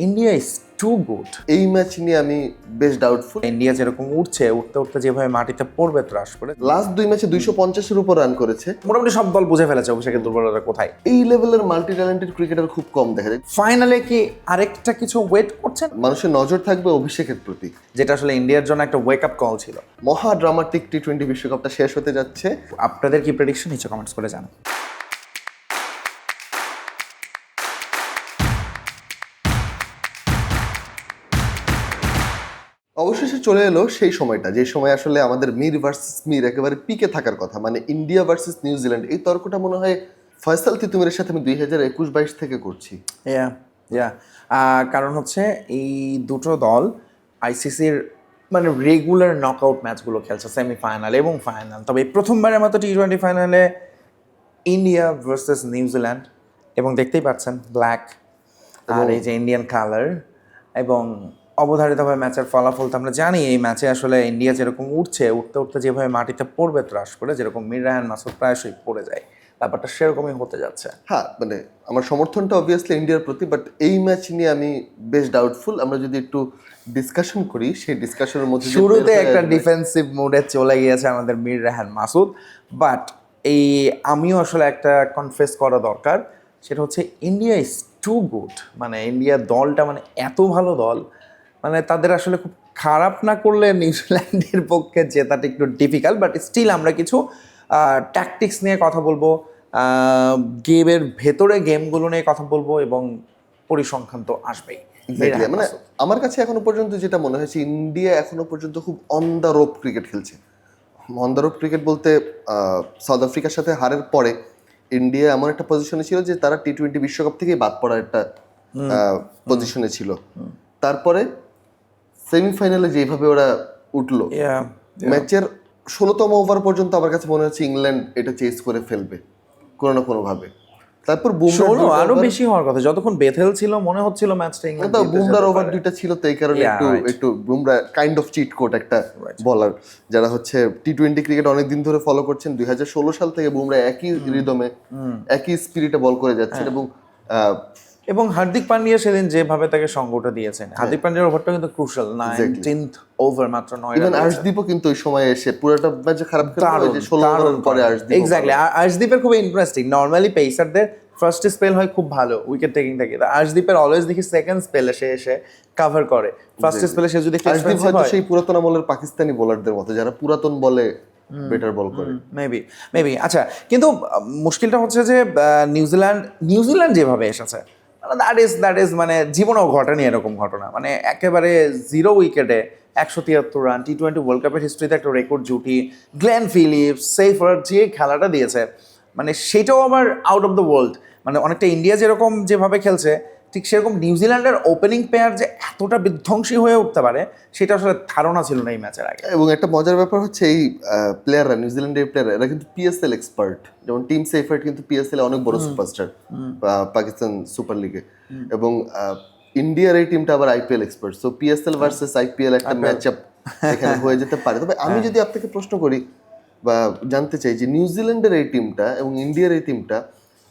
India is too good. এই match নিয়ে আমি বেশ ডাউটফুল। ইন্ডিয়া যেরকম উঠছে, উঠতে উঠতে যেভাবে মাটিতে পড়বে ত্রাস করে, লাস্ট 2 ম্যাচে 250-এর উপর রান করেছে। মোটামুটি সব দল বুঝে ফেলেছে অভিষেকের দুর্বলতা কোথায়। এই লেভেলের মাল্টি ট্যালেন্টেড ক্রিকেটার খুব কম দেখা যায়। ফাইনালে কি আরেকটা কিছু ওয়েট করছেন? মানুষের নজর থাকবে অভিষেকের প্রতি, যেটা আসলে ইন্ডিয়ার জন্য একটা ওয়েক আপ কল ছিল। মহা ড্রামাটিক টি-20 বিশ্বকাপটা শেষ হতে যাচ্ছে। আপনাদের কি প্রেডিকশন নিচে কমেন্টস করে জানান। অবশেষে চলে এলো সেই সময়টা, যে সময় আসলে আমাদের মির ভার্সেস মির একেবারে পিকে থাকার কথা, মানে ইন্ডিয়া ভার্সেস নিউজিল্যান্ড। এই তর্কটা মনে হয় ফয়সাল তিতুমিরের সাথে আমি 2021-22 থেকে করছি। কারণ হচ্ছে এই দুটো দল আইসিসির মানে রেগুলার নকআউট ম্যাচগুলো খেলছে, সেমিফাইনাল এবং ফাইনাল। তবে এই প্রথমবারের মতো টি-20 ফাইনালে ইন্ডিয়া ভার্সেস নিউজিল্যান্ড, এবং দেখতেই পাচ্ছেন ব্ল্যাক আর এই যে ইন্ডিয়ান কালার, এবং অবধারিতভাবে ম্যাচের ফলাফল তো আমরা জানি। এই ম্যাচে আসলে ইন্ডিয়া যেরকম উঠছে, উঠতে উঠতে যেভাবে মাটিতে পড়বে ত্রাস করে, যেরকম মির রায়হান মাসুদ প্রায়শই পড়ে যায়, ব্যাপারটা সেরকমই হতে যাচ্ছে। হ্যাঁ, মানে আমার সমর্থনটা অবভিয়াসলি ইন্ডিয়ার প্রতি, বাট এই ম্যাচ নিয়ে আমি বেশ ডাউটফুল। আমরা যদি একটু ডিসকাশন করি, সেই ডিসকাশনের মধ্যে শুরুতে একটা ডিফেন্সিভ মোডে চলে গিয়েছে আমাদের মির রায়হান মাসুদ, বাট এই আমিও আসলে একটা কনফেস করা দরকার, সেটা হচ্ছে ইন্ডিয়া ইজ টু গুড। মানে ইন্ডিয়া দলটা মানে এত ভালো দল, মানে তাদের আসলে খুব খারাপ না করলে নিউজিল্যান্ডের পক্ষে জেতাটা একটু ডিফিকাল্ট। বাট স্টিল আমরা কিছু ট্যাকটিক্স নিয়ে কথা বলবো, গেমের ভেতরে গেমগুলো নিয়ে কথা বলবো, এবং পরিসংখ্যান তো আসবেই। মানে আমার কাছে এখনো পর্যন্ত যেটা মনে হয়েছে, ইন্ডিয়া এখনো পর্যন্ত খুব অন দ্য রোপ ক্রিকেট খেলছে। অন দ্য রোপ ক্রিকেট বলতে সাউথ আফ্রিকার সাথে হারের পরে ইন্ডিয়া এমন একটা পজিশনে ছিল যে তারা টি-20 বিশ্বকাপ থেকেই বাদ পড়ার একটা পজিশনে ছিল। তারপরে সেমিফাইনালে যেভাবে ওরা উঠলো, ম্যাচের 16তম ওভার পর্যন্ত আমার কাছে মনে হচ্ছে ইংল্যান্ড এটা চেস করে ফেলবে কোনো না কোনো ভাবে। তারপর আরো বেশি হওয়ার কথা, যতক্ষণ বেথেল ছিল মনে হচ্ছিল ম্যাচটা ইংল্যান্ড জিততে বুমরার ওভার দুইটা ছিল, তো এই কারণে একটু Bumrah kind of cheat code একটা বলার। যারা হচ্ছে টি-20 ক্রিকেট অনেকদিন ধরে ফলো করছেন, 2016 সাল থেকে বুমরা একই রিদমে একই স্পিরিটে বল করে যাচ্ছেন। এবং হার্দিক পান্ডিয়া সেদিন যেভাবে তাকে সঙ্গটা দিয়েছেন, হার্দিক পান্ডিয়ার ওভারটা কিন্তু ক্রুশাল, 19th ওভার মাত্র 9 রান। ইভেন আর্শদীপও কিন্তু ওই সময় এসে পুরোটা ম্যাচে খারাপ খেলেছে, যে 16 রান পরে আর্শদীপ। এক্স্যাক্টলি, আর্শদীপের খুব ইন্টারেস্টিং। নরমালি পেসারদের ফার্স্ট স্পেল হয় খুব ভালো উইকেট টেকিং থেকে, আর্শদীপের অলওয়েজ দেখি সেকেন্ড স্পেলে সে এসে কভার করে। ফার্স্ট স্পেলে সে যদি আর্শদীপ হয়তো সেই পুরাতন আমলের পাকিস্তানি বোলারদের মতো, যারা পুরাতন বলে বেটার বল করে। মেবি। আচ্ছা, কিন্তু মুশকিলটা হচ্ছে যে নিউজিল্যান্ড যেভাবে এসেছে, দ্যাট ইজ মানে জীবনেও ঘটেনি এরকম ঘটনা। মানে একেবারে 0 উইকেটে 173 রান, টি-20 ওয়ার্ল্ড কাপের হিস্ট্রিতে একটা রেকর্ড জুটি। গ্লেন ফিলিপস, সেইফার যে খেলাটা দিয়েছে, মানে সেটাও আবার আউট অফ দ্য ওয়ার্ল্ড। মানে অনেকটা ইন্ডিয়া যেরকম যেভাবে খেলছে, ঠিক সেরকম নিউজিল্যান্ডের ওপেনিং পেয়ার যে এতটা বিধ্বংসী হয়ে উঠতে পারে, সেটা আসলে ধারণা ছিল না এই ম্যাচের আগে। এবং একটা মজার ব্যাপার হচ্ছে, এই প্লেয়াররা, নিউজিল্যান্ডের প্লেয়াররা, এরা কিন্তু পিএসএল এক্সপার্ট। যেমন টিম সেইফার্ট কিন্তু পিএসএল অনেক বড় সুপারস্টার পাকিস্তান সুপার লিগে, এবং ইন্ডিয়ার এই টিমটা আবার IPL expert. So PSL versus IPL একটা ম্যাচ আপ এখানে হয়ে যেতে পারে। তবে আমি যদি আপনাকে প্রশ্ন করি বা জানতে চাই যে নিউজিল্যান্ডের এই টিমটা এবং ইন্ডিয়ার এই টিমটা,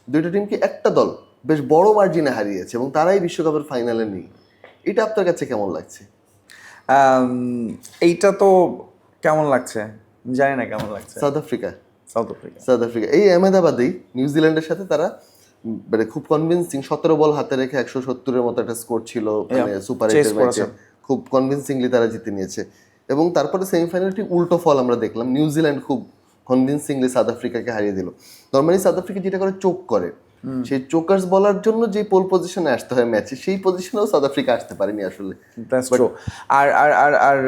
দুইটা টিমকে একটা দল বেশ বড় মার্জিনে হারিয়েছে এবং তারাই বিশ্বকাপের ফাইনালে নেই, এটা আপনার কাছে কেমন লাগছে? এইটা তো কেমন লাগছে জানি না, কেমন লাগছে। সাউথ আফ্রিকা এই আহমেদাবাদেই নিউজিল্যান্ডের সাথে তারা মানে খুব কনভিন্সিং 17 বল হাতে রেখে 170-এর মতো একটা স্কোর ছিল, মানে সুপার 8-এর ম্যাচে খুব কনভিন্সিংলি তারা জিতে নিয়েছে। এবং তারপরে সেমিফাইনালটি উল্টো ফল আমরা দেখলাম, নিউজিল্যান্ড খুব কনভিন্সিংলি সাউথ আফ্রিকাকে হারিয়ে দিল। নর্মালি সাউথ আফ্রিকা যেটা করে চোক করে, সেই চোকার্স বলার জন্য যে পোল পজিশনে আসতে হয় ম্যাচে, সেই পজিশনেও সাউথ আফ্রিকা আসতে পারেনি আসলে। আর আর আর আর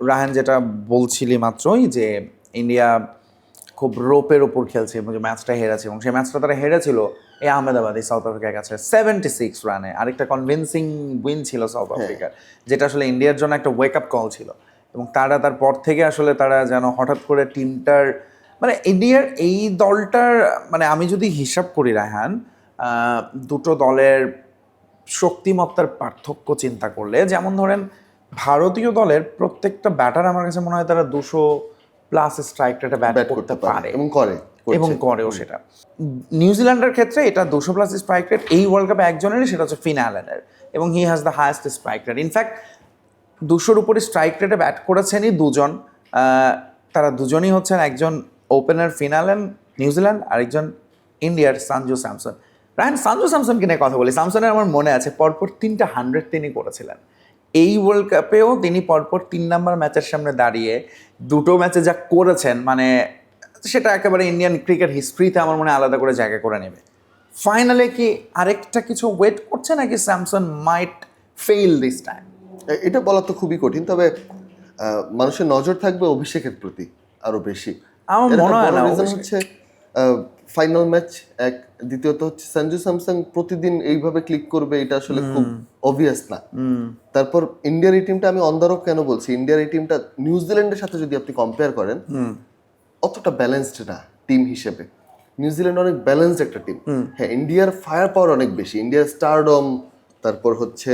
রাহান যেটা বলছিলি মাত্রই, যে ইন্ডিয়া খুব রোপের ওপর খেলছে এবং যে ম্যাচটা হেরেছে, এবং সেই ম্যাচটা তারা হেরেছিল এই আহমেদাবাদে সাউথ আফ্রিকার কাছে 76 রানে। আরেকটা কনভিন্সিং উইন ছিল সাউথ আফ্রিকার, যেটা আসলে ইন্ডিয়ার জন্য একটা ওয়েক আপ কল ছিল। এবং তারপর থেকে আসলে তারা যেন হঠাৎ করে টিমটার, মানে ইন্ডিয়ার এই দলটার, মানে আমি যদি হিসাব করি রায়হান, দুটো দলের শক্তিমত্তার পার্থক্য চিন্তা করলে, যেমন ধরেন ভারতীয় দলের প্রত্যেকটা ব্যাটার আমার কাছে মনে হয় তারা 200+ স্ট্রাইক রেটে ব্যাট করতে পারে এবং করে। এবং করেও সেটা। নিউজিল্যান্ডের ক্ষেত্রে এটা 200+ স্ট্রাইক রেট এই ওয়ার্ল্ড কাপে একজনেরই, সেটা হচ্ছে ফিন অ্যালেনের, এবং he has the highest strike rate. In fact 200-র উপরে স্ট্রাইক রেটে ব্যাট করেছেনই দুজন, তারা দুজনই হচ্ছেন একজন ওপেনার ফিন অ্যালেন নিউজিল্যান্ড, আরেকজন ইন্ডিয়ার সঞ্জু স্যামসন। সঞ্জু স্যামসনকে নিয়ে কথা বলি। স্যামসনের আমার মনে আছে পরপর 3টা 100 তিনি করেছিলেন। এই ওয়ার্ল্ড কাপেও তিনি পরপর 3 নাম্বার ম্যাচের সামনে দাঁড়িয়ে দুটো ম্যাচে যা করেছেন, মানে সেটা একেবারে ইন্ডিয়ান ক্রিকেট হিস্ট্রিতে আমার মনে হয় আলাদা করে জায়গা করে নেবে। ফাইনালে কি আরেকটা কিছু ওয়েট করছে নাকি Samson might fail this time? এটা বলা তো খুবই কঠিন, তবে মানুষের নজর থাকবে অভিষেকের প্রতি আরো বেশি। আমার এর মনে একটা হয় বড় না reason অভিষেক- হচ্ছে ফাইনাল ম্যাচ এক, দ্বিতীয়ত হচ্ছে সঞ্জু স্যামসন প্রতিদিন এইভাবে ক্লিক করবে এটা আসলে খুব অবভিয়াস না। তারপর ইন্ডিয়ার এই টিমটা আমি অন্ধারক কেন বলছি, ইন্ডিয়ার এই টিমটা নিউজিল্যান্ডের সাথে যদি আপনি কম্পেয়ার করেন অতটা ব্যালেন্সড না টিম হিসেবে। নিউজিল্যান্ড অনেক ব্যালেন্সড একটা টিম। হ্যাঁ, ইন্ডিয়ার ফায়ার পাওয়ার অনেক বেশি, ইন্ডিয়ার স্টারডম, তারপর হচ্ছে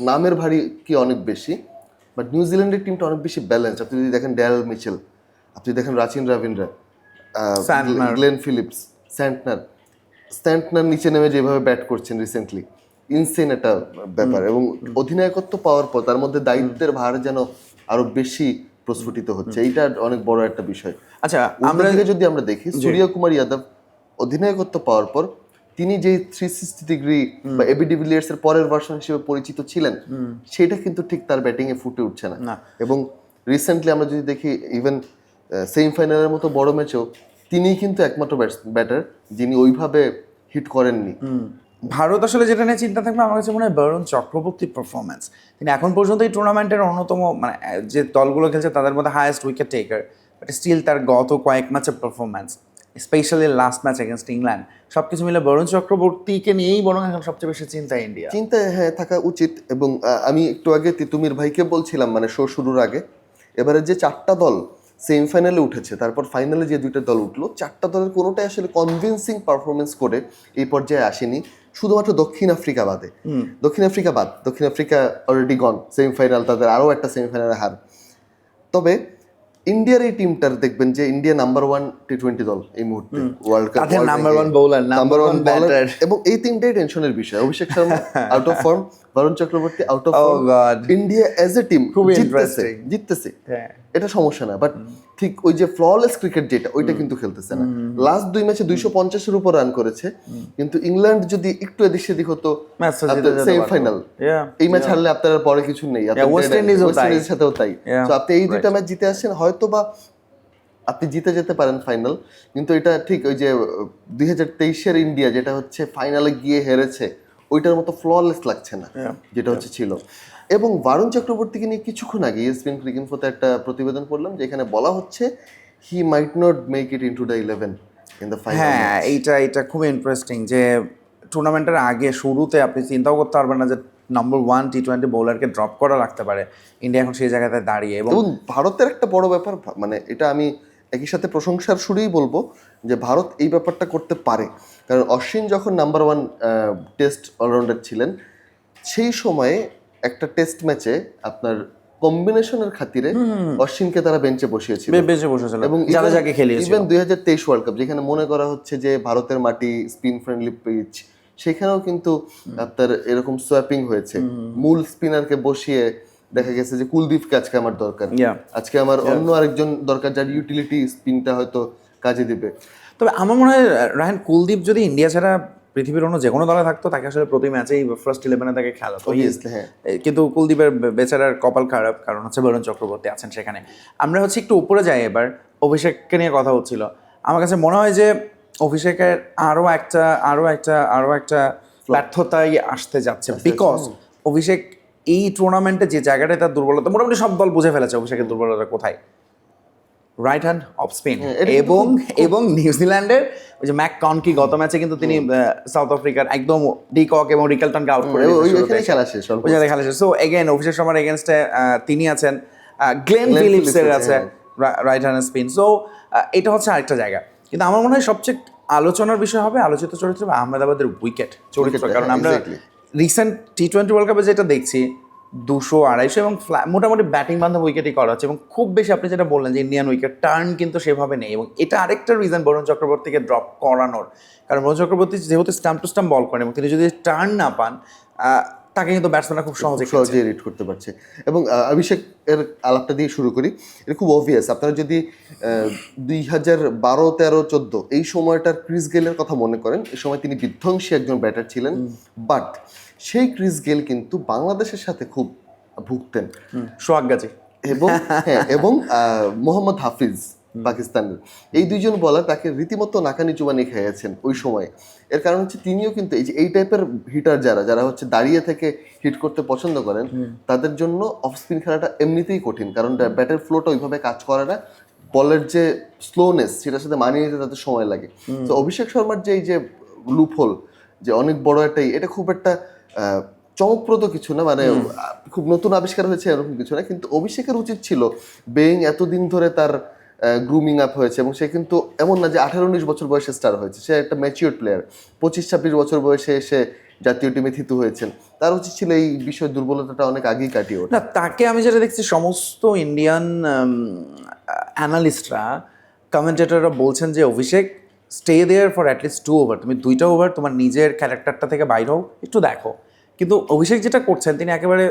নামের ভারী কি অনেক বেশি, বাট নিউজিল্যান্ডের টিমটা অনেক বেশি ব্যালেন্সড। আপনি যদি দেখেন ড্যারেল মিচেল, আপনি দেখেন Rachin Rabindra, Santner. Glenn Phillips, Santner নিচে নেমে যেভাবে ব্যাট করছেন রিসেন্টলি, ইনসেন একটা ব্যাপার। এবং অধিনায়কত্ব পাওয়ার পর তার মধ্যে দায়িত্বের ভার যেন আরো বেশি প্রস্ফুটিত হচ্ছে, এইটা অনেক বড় একটা বিষয়। আচ্ছা, আমরা যদি আমরা দেখি সূর্য কুমার যাদব অধিনায়কত্ব পাওয়ার পর তিনি যে 360 ডিগ্রি বা এবি ডিভিলিয়ার্স এর পরের ভার্সন হিসেবে পরিচিত ছিলেন, সেটা কিন্তু ঠিক তার ব্যাটিং এ ফুটে উঠছে না। এবং রিসেন্টলি আমরা যদি দেখি ইভেন সেমিফাইনালের মতো বড় ম্যাচেও তিনিই কিন্তু একমাত্র ব্যাটার যিনি ওইভাবে হিট করেননি। ভারত আসলে যেটা নিয়ে চিন্তা থাকবে আমার কাছে মনে হয় বরুণ চক্রবর্তীর পারফরমেন্স। তিনি এখন পর্যন্ত এই টুর্নামেন্টের অন্যতম, মানে যে দলগুলো খেলছে তাদের মধ্যে highest wicket taker, but still তার গত কয়েক ম্যাচের performance, specially last match against England, সব কিছু মিলে বরুণ চক্রবর্তীকে নিয়েই বরং এখন সবচেয়ে বেশি চিন্তা ইন্ডিয়া। চিন্তায় হ্যাঁ থাকা উচিত। এবং আমি একটু আগে তিতুমির ভাইকে বলছিলাম, মানে শো শুরুর আগে, এবারে যে 4টা দল সেমিফাইনালে উঠেছে, তারপর ফাইনালে যে 2টা দল উঠলো, 4টা দলের কোনোটাই আসলে কনভিন্সিং পারফরমেন্স করে এই পর্যায়ে আসেনি, শুধুমাত্র দক্ষিণ আফ্রিকা বাদ। দক্ষিণ আফ্রিকা অলরেডি গন সেমিফাইনাল, তাদের আরও একটা সেমিফাইনালে হার। তবে ইন্ডিয়ার এই টিমটার দেখবেন যে ইন্ডিয়া নাম্বার 1 টি20 দল এই মুহূর্তে ওয়ার্ল্ড কাপ, তাদের নাম্বার 1 বোলার, নাম্বার 1 ব্যাটার, এবং এই তিনটাই টেনশনের বিষয়। Abhishek Sharma out of form, Varun Chakravarthy out of form, India as a team জিততেছে, এটা সমস্যা না, বাট ঠিক ওই যে ফ্ললেস ক্রিকেট যেটা, ওইটা কিন্তু খেলতেছে না। লাস্ট 2 ম্যাচে 250-এর উপর রান করেছে, কিন্তু ইংল্যান্ড যদি একটু এদিক সেদিক হতো সেমিফাইনাল, এই ম্যাচ হারলে আপনার পরে কিছু নেই। ওয়েস্ট ইন্ডিজের সাথেও তাই। তো আপনি এই 2টা ম্যাচ জিতে আসছেন, হয়তো বা আপনি জিতে যেতে পারেন ফাইনাল, কিন্তু এটা ঠিক ওই যে 2023-এর ইন্ডিয়া যেটা হচ্ছে ফাইনালে গিয়ে হেরেছে, ওইটার মতো ফ্ললেস লাগছে না যেটা হচ্ছে ছিল। এবং বরুণ চক্রবর্তীকে নিয়ে কিছুক্ষণ আগে ESPN ক্রিকইনফোতে একটা প্রতিবেদন পড়লাম, যেখানে বলা হচ্ছে he might not make it into the 11 in the final. হ্যাঁ, এটা খুব ইন্টারেস্টিং যে টুর্নামেন্টের আগে শুরুতে আপনি চিন্তাও করতে পারবেন না যে নাম্বার 1 টি20 বোলারকে ড্রপ করা লাগতে পারে। ইন্ডিয়া এখন সেই জায়গাতে দাঁড়িয়ে। এবং ভারতের একটা বড় ব্যাপার, মানে এটা আমি একই সাথে প্রশংসার সুরেই বলবো যে ভারত এই ব্যাপারটা করতে পারে, কারণ অশ্বিন যখন নাম্বার 1 টেস্ট অলরাউন্ডার ছিলেন, সেই সময়ে একটা টেস্ট ম্যাচে আপনার কম্বিনেশনের খাতিরে অশ্বিনকে তারা বেঞ্চে বসিয়েছিল এবং জাদেজাকে খেলিয়েছিল। ইভেন 2023 ওয়ার্ল্ড কাপ, যেখানে মনে করা হচ্ছে যে ভারতের মাটি স্পিন ফ্রেন্ডলি পিচ, সেখানেও কিন্তু আপনার এরকম সোয়াপিং হয়েছে, মূল স্পিনারকে বসিয়ে দেখা গেছে যে কুলদীপকে আজকে আমার দরকার, আজকে আমার অন্য আরেকজন দরকার যার ইউটিলিটি স্পিনটা হয়তো কাজে দিবে। তবে আমার মনে হয় রায়হান, কুলদীপ যদি ইন্ডিয়া ছাড়া পৃথিবীর অন্য যে কোনো দলে থাকতো, তাকে আসলে প্রতি ম্যাচেই ফার্স্ট 11-এ তাকে খেলাতো। কিন্তু কুলদীপের বেচারার কপাল খারাপ, কারণ হচ্ছে বরুণ চক্রবর্তী আছেন সেখানে। আমরা হচ্ছে একটু উপরে যাই এবার, অভিষেককে নিয়ে কথা হচ্ছিল। আমার কাছে মনে হয় যে অভিষেকের আরও একটা ব্যর্থতাই আসতে যাচ্ছে, বিকজ অভিষেক এই টুর্নামেন্টে যে জায়গাটায় তার দুর্বলতা, মোটামুটি সব দল বুঝে ফেলেছে অভিষেকের দুর্বলতা কোথায়। Right hand off spin. এবং নিউজিল্যান্ডের ওই যে ম্যাক কনকি গত ম্যাচে কিন্তু তিনি সাউথ আফ্রিকার একদম ডিকক এবং রিকেলটনকে আউট করে খেলা শেষ। সো এগেন অভিষেক শর্মার এগেনস্টে তিনি আছেন, গ্লেন ফিলিপসের আছে রাইট হ্যান্ড স্পিন। সো এটা হচ্ছে আরেকটা জায়গা। কিন্তু আমার মনে হয় সবচেয়ে আলোচনার বিষয় হবে, আলোচিত চরিত্র আহমেদাবাদের উইকেট চরিত্র। কারণ আমরা রিসেন্ট টি20 ওয়ার্ল্ড কাপে যেটা দেখছি, 200-250 এবং মোটামুটি ব্যাটিং বান্ধব উইকেটই করা হচ্ছে এবং খুব বেশি আপনি যেটা বললেন যে ইন্ডিয়ান উইকেট টার্ন কিন্তু সেভাবে নেই এবং এটা আরেকটা রিজন বরুণ চক্রবর্তীকে ড্রপ করানোর, কারণ বরুণ চক্রবর্তী যেহেতু স্টাম্প টু স্টাম্প বল করেন এবং তিনি যদি টার্ন না পান তাকে কিন্তু ব্যাটসম্যানরা খুব সহজে রিড করতে পারছে। এবং অভিষেক এর আলাপটা দিয়ে শুরু করি, এটা খুব অবভিয়াস। আপনারা যদি 2012, 13, 14 এই সময়টার ক্রিস গেলের কথা মনে করেন, এই সময় তিনি বিধ্বংসী একজন ব্যাটার ছিলেন, বাট সেই ক্রিস গেল কিন্তু বাংলাদেশের সাথে খুব ভুগতেন। সোহাগ গাজী এবং হ্যাঁ, এবং মোহাম্মদ হাফিজ পাকিস্তানের, এই দুইজন বলার তাকে রীতিমতো নাকানি চুবানি খেয়েছেন ওই সময়। এর কারণ হচ্ছে তিনিও কিন্তু এই টাইপের হিটার যারা হচ্ছে দাঁড়িয়ে থেকে হিট করতে পছন্দ করেন, তাদের জন্য অফ স্পিন খেলাটা এমনিতেই কঠিন, কারণ ব্যাটের ফ্লোটা ওইভাবে কাজ করে না, বলের যে স্লোনেস সেটার সাথে মানিয়ে নিতে তাদের সময় লাগে। তো অভিষেক শর্মার যে এই যে লুপহোল, যে অনেক বড় এটা খুব একটা চমকপ্রদ কিছু না, মানে খুব নতুন আবিষ্কার হয়েছে এরকম কিছু না, কিন্তু অভিষেকের উচিত ছিল, বেইং এতদিন ধরে তার গ্রুমিং আপ হয়েছে এবং সে কিন্তু এমন না যে 18-19 বছর বয়সে স্টার হয়েছে, সে একটা ম্যাচিউর প্লেয়ার, 25-26 বছর বয়সে এসে জাতীয় টিমে থিতু হয়েছেন, তার উচিত ছিল এই বিষয়ের দুর্বলতাটা অনেক আগেই কাটিয়ে ওঠা। না, তাকে আমি যেটা দেখছি সমস্ত ইন্ডিয়ান অ্যানালিস্টরা, কমেন্টেটররা বলছেন যে Abhishek stay there for at least 2 over, তুমি 2টা ওভার তোমার নিজের ক্যারেক্টারটা থেকে বাইর হও, একটু দেখো। কিন্তু অভিষেক যেটা করছেন তিনি একেবারে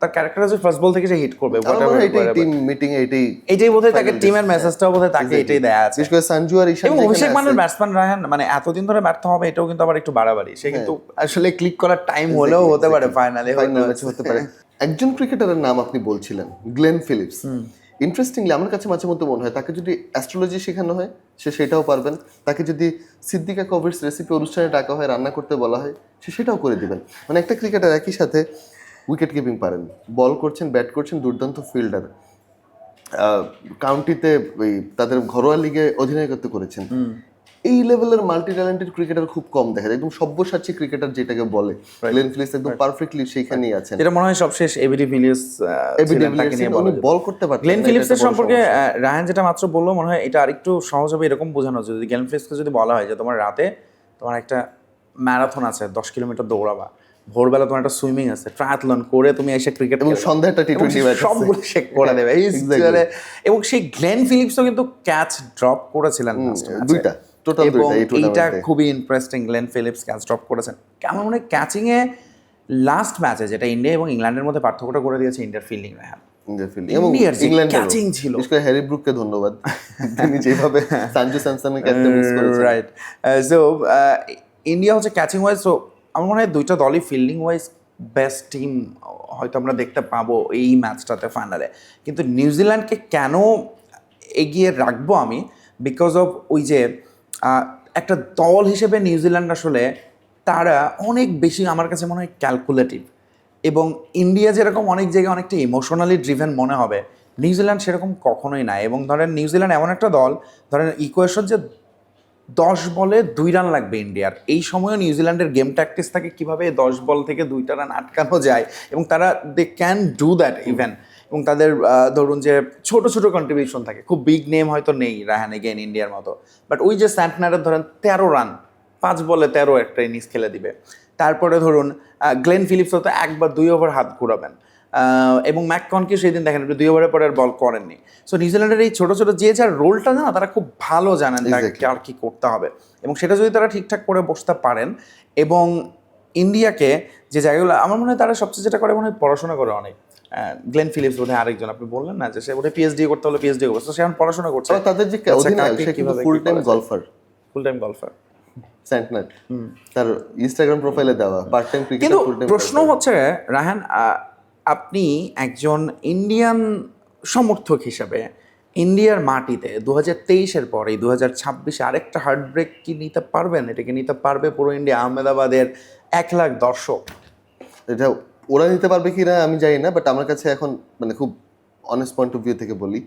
তার ক্যারেক্টার আছে ফার্স্ট বল থেকে সে হিট করবে, টিম মিটিং এইটাই বোধহয় তাকে টিমের মেসেজটাও বোধহয় তাকে এটাই দেয়া আছে। বিশেষ করে সঞ্জু আর ঈশান, এবং অভিষেক মানে ব্যাটসম্যান রাহান মানে এতদিন ধরে ব্যর্থ হবে এটাও কিন্তু আবার একটু বাড়াবাড়ি, সে কিন্তু আসলে ক্লিক করার টাইম হলেও হতে পারে ফাইনালে হতে পারে। একজন ক্রিকেটারের নাম আপনি বলছিলেন, গ্লেন ফিলিপস। ইন্টারেস্টিংলি আমার কাছে মাঝে মধ্যে মনে হয় তাকে যদি অ্যাস্ট্রোলজি শেখানো হয় সে সেটাও পারবেন, তাকে যদি সিদ্দিকা কবিরস রেসিপি অনুষ্ঠানে ডাকা হয়, রান্না করতে বলা হয়, সে সেটাও করে দিবেন। মানে একটা ক্রিকেটার একই সাথে উইকেট কিপিং পারেন, বল করছেন, ব্যাট করছেন, দুর্দান্ত ফিল্ডার, কাউন্টিতে ওই তাদের ঘরোয়া লিগে অধিনায়কত্ব করেছেন। এই লেভেলের মাল্টি ট্যালেন্টেড ক্রিকেটার খুব কম দেখা যায়, একদম সব্যসাচী ক্রিকেটার যেটাকে বলে। গ্লেন ফিলিপস একদম পারফেক্টলি সেইখানেই আছেন। যেটা মনে হয় সবশেষ এবিডি ভিলিয়ার্স উনি বল করতে পারতেন। গ্লেন ফিলিপসের সম্পর্কে রায়ান যেটা মাত্র বললো, মনে হয় এটা আরেকটু সহজ হবে এরকম বোঝানো যদি গ্লেন ফিলিপসকে যদি বলা হয় যে তোমার রাতে তোমার একটা ম্যারাথন আছে 10 কিলোমিটার দৌড়াবা, ভোরবেলা তোমার একটা সুইমিং আছে, ট্রায়াথলন করে তুমি এসে ক্রিকেট এবং সন্ধ্যাটা টি20 ম্যাচ সবগুলো শেক করে দেবে। এবং সেই গ্লেন ফিলিপসও কিন্তু ক্যাচ ড্রপ করেছিলেন দুইটা, টোটাল এবং দুইটা। এইটা খুবই interesting, Glenn Phillips catch drop করেছেন। কেমন মনে হয় ক্যাচিং এ লাস্ট ম্যাচে যেটা ইন্ডিয়া এবং ইংল্যান্ডের মধ্যে পার্থক্যটা করে দিয়েছে ইন্ডিয়ার ফিল্ডিং রাহান, ইন্ডিয়ার যে ক্যাচিং ছিল। বিশেষ করে হ্যারি ব্রুককে ধন্যবাদ, তিনি যেভাবে সঞ্জু স্যামসনের ক্যাচটা মিস করেছেন। রাইট, সো ইন্ডিয়া হচ্ছে ক্যাচিং ওয়াইজ, সো আমার মনে হয় দুইটা দলই ফিল্ডিং ওয়াইজ বেস্ট টিম হয়তো আমরা দেখতে পাবো এই ম্যাচটাতে ফাইনালে। কিন্তু নিউজিল্যান্ডকে কেন এগিয়ে রাখবো আমি, বিকজ অফ ওই যে একটা দল হিসেবে নিউজিল্যান্ড আসলে তারা অনেক বেশি আমার কাছে মনে হয় ক্যালকুলেটিভ, এবং ইন্ডিয়া যেরকম অনেক জায়গায় অনেকটা ইমোশনালি ড্রিভেন মনে হবে, নিউজিল্যান্ড সেরকম কখনোই না। এবং ধরেন নিউজিল্যান্ড এমন একটা দল, ধরেন ইকুয়েশন যে 10 বলে 2 রান লাগবে ইন্ডিয়ার, এই সময়ও নিউজিল্যান্ডের গেম ট্যাকটিক্স থাকে কীভাবে 10 বল থেকে 2টা রান আটকানো যায়, এবং তারা they can do that even. এবং তাদের ধরুন যে ছোট ছোট কন্ট্রিবিউশন থাকে, খুব বিগ নেম হয়তো নেই রাহান এগেন ইন্ডিয়ার মতো, বাট ওই যে স্যান্টনারের ধরেন 13 রান 5 বলে 13 একটা ইনিংস খেলে দিবে। তারপরে ধরুন গ্লেন ফিলিপস হয়তো 1 বা 2 ওভার হাত ঘুরাবেন, এবং ম্যাককনকে সেই দিন দেখেন 2 ওভারের পরে আর বল করেননি। সো নিউজিল্যান্ডের এই ছোটো ছোটো যে যার রোলটা না তারা খুব ভালো জানেন আর কি করতে হবে, এবং সেটা যদি তারা ঠিকঠাক করে বসতে পারেন। এবং ইন্ডিয়াকে যে জায়গাগুলো আমার মনে হয় তারা সবচেয়ে যেটা করে মনে হয় পড়াশোনা করে অনেক। গ্লেন ফিলিপস বোধহয় আরেকজন আপনি বললেন না যে সে বোধহয় পিএইচডি করতে হলে পিএইচডি করবে, সে এখন পড়াশোনা করছে। তাদের যে অধিনায়ক সে কিন্তু ফুল টাইম গলফার স্যান্টনার, তার ইনস্টাগ্রাম প্রোফাইলে দেওয়া পার্ট টাইম ক্রিকেটার। কিন্তু প্রশ্ন হচ্ছে রাহান, আপনি একজন ইন্ডিয়ান সমর্থক হিসাবে ইন্ডিয়ার মাটিতে 2023-এর পরে 2026-এ আরেকটা হার্টব্রেক কি নিতে পারবেন? এটাকে নিতে পারবে পুরো ইন্ডিয়া, আহমেদাবাদের 1 লাখ দর্শক? এটা ওরা নিতে পারবে কি না আমি জানি না, বাট আমার কাছে এখন মানে খুব অনেস্ট পয়েন্ট অফ ভিউ থেকে বলি,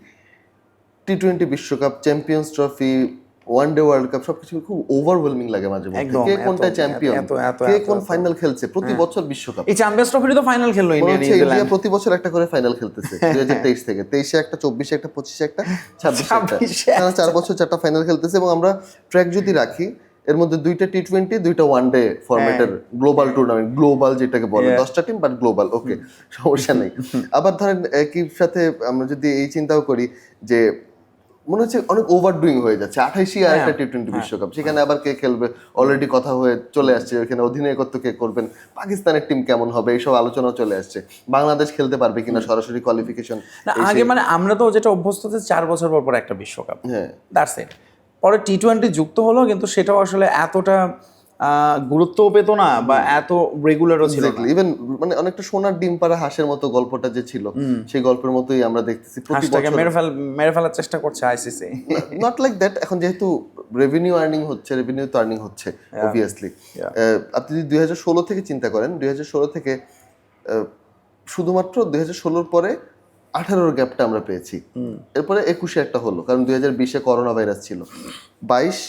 টি20 বিশ্বকাপ, champions trophy, one day world cup সবকিছু খুব ওভারওয়েলমিং লাগে মাঝে মধ্যে। কে কোনটা চ্যাম্পিয়ন, কে কোন ফাইনাল খেলছে, প্রতি বছর বিশ্বকাপ, এই চ্যাম্পিয়ন্স ট্রফিরই তো ফাইনাল খেললো ইন্ডিয়া প্রতি বছর একটা করে ফাইনাল খেলতেছে। 2023 থেকে 23-এ একটা, 24-এ একটা, 25-এ একটা, 26-এ একটা, 4 বছর 4টা ফাইনাল খেলতেছে। এবং আমরা ট্র্যাক যদি রাখি এর মধ্যে 2টা টি20, 2টা ওয়ানডে ফরম্যাটের গ্লোবাল টুর্নামেন্ট, গ্লোবাল যেটাকে বলে 10টা টিম বাট গ্লোবাল, ওকে সমস্যা নেই। আবার ধরেন একই সাথে আমরা যদি এই চিন্তাও করি যে মনে হচ্ছে অনেক ওভারডুইং হয়ে যাচ্ছে, 28ই আর একটা টি20 বিশ্বকাপ, সেখানে আবার কে খেলবে অলরেডি কথা হয়ে চলে আসছে, ওখানে অধিনায়কত্ব কে করবেন, পাকিস্তানের টিম কেমন হবে, এইসব আলোচনা চলে আসছে, বাংলাদেশ খেলতে পারবে কিনা সরাসরি কোয়ালিফিকেশন। না আগে মানে আমরা তো যেটা অভ্যস্ত যে 4 বছর পর পর একটা বিশ্বকাপ, হ্যাঁ দ্যাটস ইট। পরে টি20 যুক্ত হলো, কিন্তু সেটাও আসলে এতটা গুরুত্বও পেত না বা এত রেগুলারও ছিল না। ইভেন মানে অনেকটা সোনার ডিম পাড়া হাঁসের মতো গল্পটা যে ছিল, সেই গল্পের মতোই আমরা দেখতেছি প্রতি হাঁসটাকে বছর। মেরে ফেলার চেষ্টা করছে আইসিসি। নট লাইক দ্যাট, এখন যেহেতু রেভিনিউ তো আর্নিং হচ্ছে অবভিয়াসলি। আপনি যদি 2016 থেকে চিন্তা করেন, 2016 থেকে শুধুমাত্র 2016 পরে 18-র গ্যাপটা আমরা পেয়েছি, এরপরে 21-এ একটা হলো, কারণ 2020-এ করোনা ভাইরাস ছিল, 22,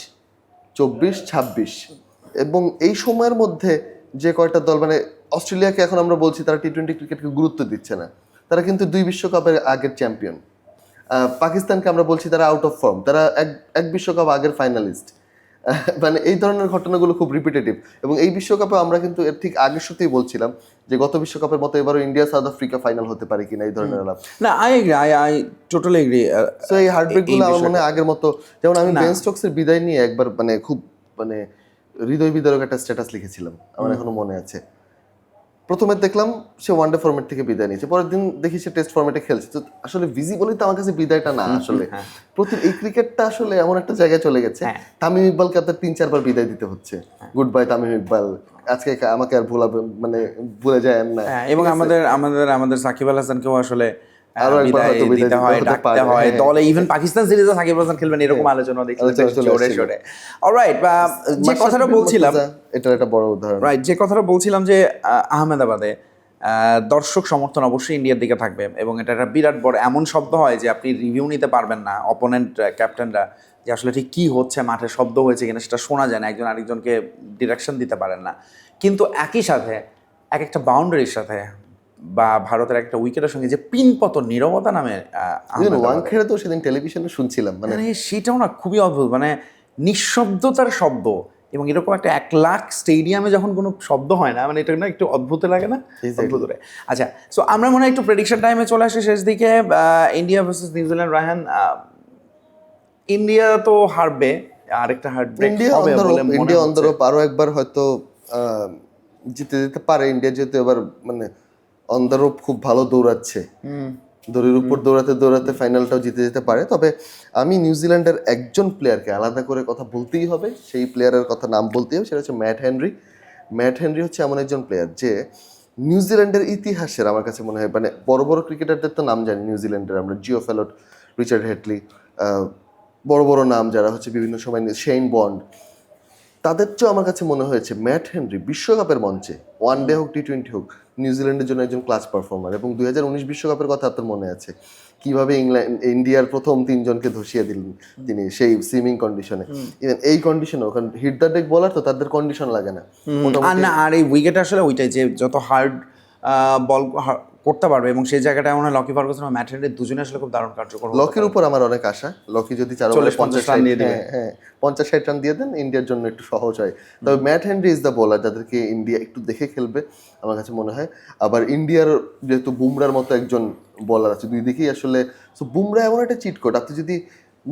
24, 26, এবং এই সময়ের মধ্যে যে কয়টা দল, মানে অস্ট্রেলিয়াকে এখন আমরা বলছি তারা টি20 ক্রিকেটকে গুরুত্ব দিচ্ছে না, তারা কিন্তু 2 বিশ্বকাপের আগের চ্যাম্পিয়ন। পাকিস্তানকে আমরা বলছি তারা আউট অফ ফর্ম, তারা এক বিশ্বকাপ আগের ফাইনালিস্ট। মানে এই ধরনের ঘটনাগুলো খুব রিপিটেটিভ, এবং এই বিশ্বকাপে আমরা কিন্তু এর ঠিক আগের সাথেই বলছিলাম যে গত বিশ্বকাপের মতো এবারও ইন্ডিয়া সাউথ আফ্রিকা ফাইনাল হতে পারে কিনা, এই ধরনের আলাপ। না I agree, I totally agri. So এই হার্টব্রেকগুলো আমার মনে হয় আগের মতো, যেমন আমি বেন স্টোকসের বিদায় নিয়ে একবার মানে খুব মানে হৃদয় বিদারক একটা স্ট্যাটাস লিখেছিলাম, আমার এখনো মনে আছে। প্রথমে দেখলাম সে ওয়ানডে ফরম্যাট থেকে বিদায় নিয়েছে, পরের দিন দেখি সে টেস্ট ফরম্যাটে খেলছে। তো আসলে ভিজিবলি তো আমার কাছে বিদায়টা না, আসলে এই ক্রিকেটটা আসলে এমন একটা জায়গায় চলে গেছে, তামিম ইকবালকে আপনার 3-4 বার বিদায় দিতে হচ্ছে, গুড বাই তামিম ইকবাল, আজকে আমাকে আর মানে ভুলে যায় না। এবং আমাদের সাকিব আল হাসানকেও আসলে আরো একবার হয়তো বিদায় দিতে হয়, ডাকতে হয় দলে। ইভেন পাকিস্তান সিরিজে সাকিব আল হাসান খেলবেন এরকম আলোচনা দেখছিলাম জোরে সোরে। অলরাইট, যে কথাটা বলছিলাম, এটা একটা বড় উদাহরণ। রাইট, যে কথাটা বলছিলাম যে আহমেদাবাদে দর্শক সমর্থন অবশ্যই ইন্ডিয়ার দিকে থাকবে, এবং এটা একটা বিরাট বড় এমন শব্দ হয় যে আপনি রিভিউ নিতে পারবেন না, অপোনেন্ট ক্যাপ্টেনরা, যে আসলে ঠিক কী হচ্ছে মাঠে, শব্দ হয়েছে কিনা সেটা শোনা যায় না, একজন আরেকজনকে ডিরেকশন দিতে পারেন না। কিন্তু একই সাথে এক একটা বাউন্ডারির সাথে বা ভারতের একটা উইকেটের সঙ্গে যে পিনপতন নীরবতা নামে ওয়াংখেড়ে তো সেদিন টেলিভিশনে শুনছিলাম, মানে সেটাও না খুবই অদ্ভুত, মানে নিঃশব্দতার শব্দ, এবং এরকম একটা 1 লাখ স্টেডিয়ামে যখন কোনো শব্দ হয় না, মানে এটা না একটু অদ্ভুত লাগে না? অদ্ভুত। আচ্ছা, সো আমরা মনে হয় একটু প্রেডিকশন টাইমে চলে আসি শেষ দিকে। India versus New Zealand, Raihan, India তো হারবে, আরেকটা হার্টব্রেক হবে বলে মনে হচ্ছে। ইন্ডিয়া অন্তর আরো একবার হয়তো জিতে যেতে পারে ইন্ডিয়া, যেহেতু এবার মানে অন্তরও খুব ভালো দৌড়াচ্ছে, দড়ির উপর দৌড়াতে দৌড়াতে ফাইনালটাও জিতে যেতে পারে। তবে আমি নিউজিল্যান্ডের একজন প্লেয়ারকে আলাদা করে কথা বলতেই হবে, সেই প্লেয়ারের কথা নাম বলতেই হবে, সেটা হচ্ছে ম্যাট হেনরি। ম্যাট হেনরি হচ্ছে এমন একজন প্লেয়ার যে নিউজিল্যান্ডের ইতিহাসের আমার কাছে মনে হয়, মানে বড় বড় ক্রিকেটারদের তো নাম জানি নিউজিল্যান্ডের, আমরা জিও ফেলট, রিচার্ড হেডলি, বড় বড় নাম যারা হচ্ছে বিভিন্ন সময়, শেইন বন্ড, তাদের চেয়েও আমার কাছে মনে হয়েছে ম্যাট হেনরি বিশ্বকাপের মঞ্চে, ওয়ানডে হোক টি20 হোক, নিউজিল্যান্ডের জন্য একজন ক্লাস পারফর্মার। এবং 2019 বিশ্বকাপের কথা আপনার মনে আছে, কিভাবে ইন্ডিয়ার প্রথম 3 জনকে ধসিয়ে দিলেন তিনি সেই সুইমিং কন্ডিশনে। ইভেন এই কন্ডিশনে, ওখানে হিট দ্য ডেক বলার তো তাদের কন্ডিশন লাগে না। আর এই উইকেট আসলে ওইটাই যে যত হার্ড বল করতে পারবে, এবং সেই জায়গাটা এমন হয় লকি ফার্গুসন আর ম্যাট হেনরি দুজনে আসলে খুব দারুণ কার্যকর। লকির উপর আমার অনেক আশা, লকি যদি 40-50 রান দিয়ে দেয়, 50-60 রান দিয়ে দেন, ইন্ডিয়ার জন্য একটু সহজ হয়। তবে Matt Henry is the bowler যাদেরকে ইন্ডিয়া একটু দেখে খেলবে আমার কাছে মনে হয়। আবার ইন্ডিয়ার যেহেতু বুমরার মতো একজন বোলার আছে, দুই দিকেই আসলে, সো বুমরা এমন একটা চিট কোড, আপনি যদি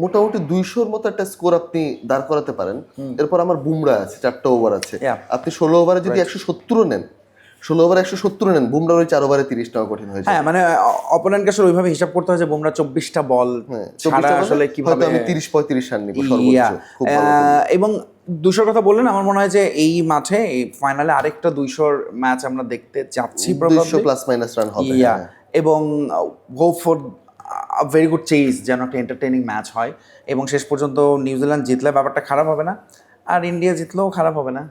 মোটামুটি 200-র মতো একটা স্কোর আপনি দাঁড় করাতে পারেন, এরপর আমার বুমরা আছে, 4টা ওভার আছে, আপনি 16 ওভারে যদি 170 নেন, 16 ওভারে 170 নেন, বুমরা ওই 4 ওভারে 30 টাকা কঠিন হয়ে যায়। হ্যাঁ, মানে অপোনেন্টকে আসলে ওইভাবে হিসাব করতে হয় যে বুমরা 24টা বল ছাড়া আসলে কিভাবে আমি 30-35 রান নিব সর্বোচ্চ। খুব ভালো। এবং 200-র কথা বললেন, আমার মনে হয় যে এই মাঠে এই ফাইনালে আরেকটা 200-র ম্যাচ আমরা দেখতে যাচ্ছি, 200 প্লাস মাইনাস রান হবে, এবং hope for very good chase, যেন একটা এন্টারটেইনিং ম্যাচ হয়, এবং শেষ পর্যন্ত নিউজিল্যান্ড জিতলে ব্যাপারটা খারাপ হবে না, আর ইন্ডিয়া জিতলেও খারাপ হবে না।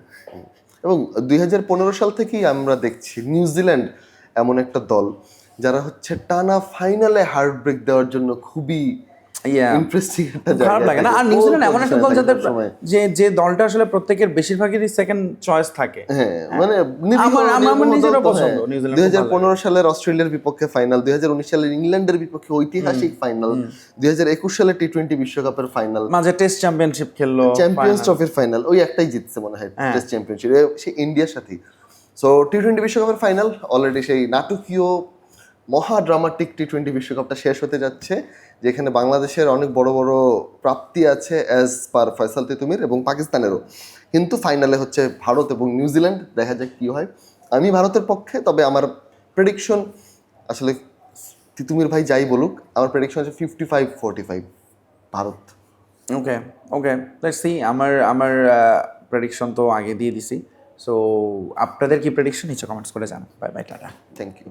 এবং 2015 সাল থেকেই আমরা দেখছি নিউজিল্যান্ড এমন একটা দল যারা হচ্ছে টানা ফাইনালে হার্ট ব্রেক দেওয়ার জন্য খুবই Yeah. ইন্টারেস্টিং একটা খারাপ লাগে না। আর নিউজিল্যান্ড এমন একটা দল যাদের যে দলটা আসলে প্রত্যেকের বেশিরভাগেরই সেকেন্ড চয়েস থাকে। হ্যাঁ মানে আমার নিজেরও পছন্দ নিউজিল্যান্ড। 2015 সালের অস্ট্রেলিয়ার বিপক্ষে ফাইনাল, 2019 সালের ইংল্যান্ডের বিপক্ষে ঐতিহাসিক ফাইনাল, 2021 সালে টি-20 বিশ্বকাপের ফাইনাল, মাঝে টেস্ট চ্যাম্পিয়নশিপ খেললো, চ্যাম্পিয়ন্স ট্রফির ফাইনাল, ওই একটাই জিতছে মনে হয় টেস্ট চ্যাম্পিয়নশিপ, সে ইন্ডিয়ার সাথে। সো টি-20 বিশ্বকাপের ফাইনাল অলরেডি সেই নাটকীয় মহা ড্রামাটিক টি-20 বিশ্বকাপটা শেষ হতে যাচ্ছে, যেখানে বাংলাদেশের অনেক বড় বড় প্রাপ্তি আছে অ্যাজ পার ফয়সাল তিতুমির, এবং পাকিস্তানেরও। কিন্তু ফাইনালে হচ্ছে ভারত এবং নিউজিল্যান্ড, দেখা যাক কি হয়। আমি ভারতের পক্ষে, তবে আমার প্রেডিকশন আসলে তিতুমির ভাই যাই বলুক, আমার প্রেডিকশন হচ্ছে 55-45 ভারত। ওকে ওকে, লেটস সি। আমার প্রেডিকশন তো আগে দিয়ে দিছি। সো আপনাদের কি প্রেডিকশন নিচে কমেন্টস করে জানান। Bye bye, tata. Thank you.